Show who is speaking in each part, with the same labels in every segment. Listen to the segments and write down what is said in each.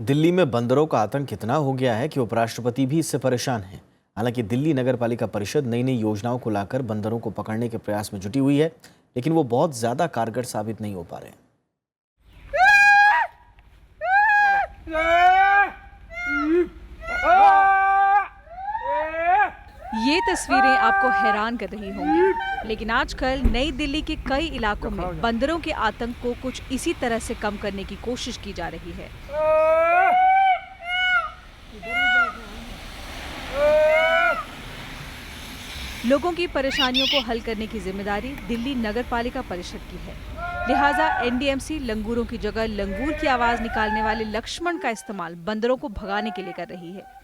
Speaker 1: दिल्ली में बंदरों का आतंक इतना हो गया है कि उपराष्ट्रपति भी इससे परेशान हैं। हालांकि दिल्ली नगर पालिका परिषद नई नई योजनाओं को लाकर बंदरों को पकड़ने के प्रयास में जुटी हुई है, लेकिन वो बहुत ज्यादा कारगर साबित नहीं हो पा रहे हैं।
Speaker 2: ये तस्वीरें आपको हैरान कर रही होंगी, लेकिन आजकल नई दिल्ली के कई इलाकों में बंदरों के आतंक को कुछ इसी तरह से कम करने की कोशिश की जा रही है। लोगों की परेशानियों को हल करने की जिम्मेदारी दिल्ली नगर पालिका परिषद की है। लिहाजा एनडीएमसी लंगूरों की जगह लंगूर की आवाज निकालने वाले लक्ष्मण का इस्तेमाल बंदरों को भगाने के लिए कर रही है।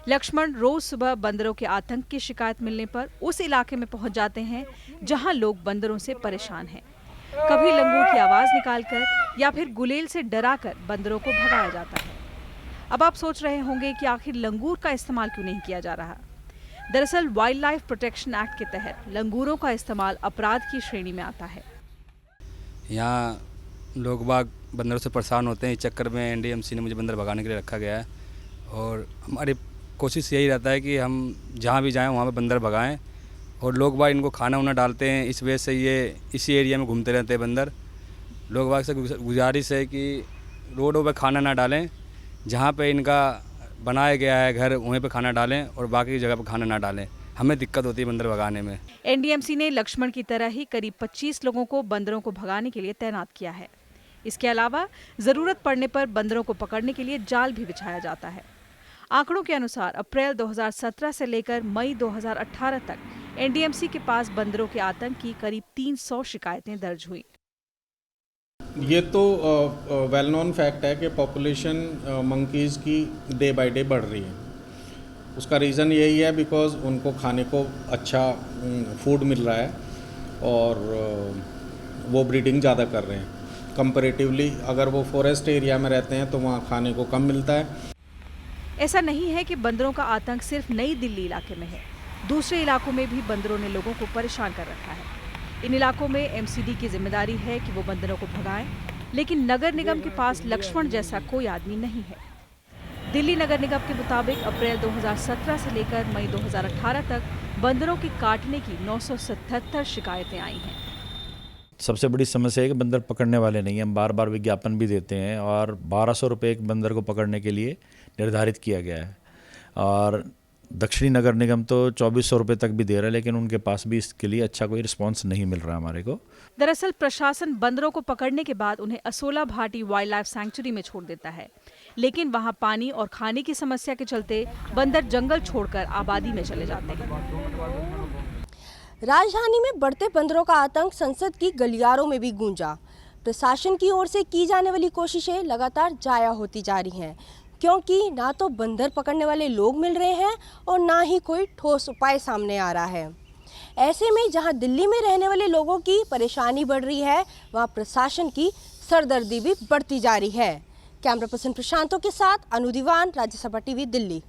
Speaker 2: लक्ष्मण रोज सुबह बंदरों के आतंक की शिकायत मिलने पर उस इलाके में पहुंच जाते हैं जहां लोग बंदरों से परेशान हैं। कभी लंगूर की आवाज निकालकर या फिर गुलेल से डराकर बंदरों को भगाया जाता है। अब आप सोच रहे होंगे कि आखिर लंगूर का इस्तेमाल क्यों नहीं किया जा रहा। दरअसल वाइल्ड लाइफ प्रोटेक्शन एक्ट के तहत लंगूरों का इस्तेमाल अपराध की श्रेणी में आता है।
Speaker 3: यहाँ लोग बाग बंदरों से परेशान होते हैं, इस चक्कर में एनडीएमसी ने मुझे बंदर भगाने के लिए रखा गया है और हमारी कोशिश यही रहता है कि हम जहाँ भी जाएं वहाँ पे बंदर भगाएं। और लोग बाग इनको खाना वाना डालते हैं, इस वजह से ये इसी एरिया में घूमते रहते हैं बंदर। लोग बाग से गुजारिश है कि रोडों पे खाना ना डालें, जहाँ पे इनका बनाया गया है घर वहीं पे खाना डालें और बाकी जगह पे खाना ना डालें। हमें दिक्कत होती है बंदर भगाने में।
Speaker 2: एनडीएमसी ने लक्ष्मण की तरह ही करीब 25 लोगों को बंदरों को भगाने के लिए तैनात किया है। इसके अलावा जरूरत पड़ने पर बंदरों को पकड़ने के लिए जाल भी बिछाया जाता है। आंकड़ों के अनुसार अप्रैल 2017 से लेकर मई 2018 तक एनडीएमसी के पास बंदरों के आतंक की करीब 300 शिकायतें दर्ज हुई।
Speaker 4: ये तो वेल नोन फैक्ट है कि पॉपुलेशन मंकीज़ की डे बाय डे बढ़ रही है। उसका रीज़न यही है बिकॉज़ उनको खाने को अच्छा फूड मिल रहा है और वो ब्रीडिंग ज़्यादा कर रहे हैं कंपैरेटिवली। अगर वो फॉरेस्ट एरिया में रहते हैं तो वहाँ खाने को कम मिलता है।
Speaker 2: ऐसा नहीं है कि बंदरों का आतंक सिर्फ नई दिल्ली इलाके में है, दूसरे इलाकों में भी बंदरों ने लोगों को परेशान कर रखा है। इन इलाकों में एमसीडी की जिम्मेदारी है कि वो बंदरों को भगाएं, लेकिन नगर निगम के पास लक्ष्मण जैसा कोई आदमी नहीं है। दिल्ली नगर निगम के मुताबिक अप्रैल 2017 से लेकर मई 2018 तक बंदरों के काटने की 977 शिकायतें आई हैं।
Speaker 5: सबसे बड़ी समस्या है कि बंदर पकड़ने वाले नहीं हैं। हम बार बार विज्ञापन भी देते हैं और 1200 रुपये एक बंदर को पकड़ने के लिए निर्धारित किया गया है और दक्षिणी नगर निगम तो 2400 रुपये तक भी दे रहा है, लेकिन उनके पास भी इसके लिए अच्छा कोई रिस्पांस नहीं मिल रहा हमारे को।
Speaker 2: दरअसल प्रशासन बंदरों को पकड़ने के बाद उन्हें Asola Bhati wild life sanctuary में छोड़ देता है, लेकिन वहां पानी और खाने की समस्या के चलते बंदर जंगल छोड़कर आबादी में चले जाते हैं।
Speaker 6: राजधानी में बढ़ते बंदरों का आतंक संसद की गलियारों में भी गूंजा। प्रशासन की ओर से की जाने वाली कोशिशें लगातार जाया होती जा रही हैं, क्योंकि ना तो बंदर पकड़ने वाले लोग मिल रहे हैं और ना ही कोई ठोस उपाय सामने आ रहा है। ऐसे में जहां दिल्ली में रहने वाले लोगों की परेशानी बढ़ रही है, वहां प्रशासन की सरदर्दी भी बढ़ती जा रही है। कैमरा पर्सन प्रशांतों के साथ अनु दीवान, राज्यसभा टीवी, दिल्ली।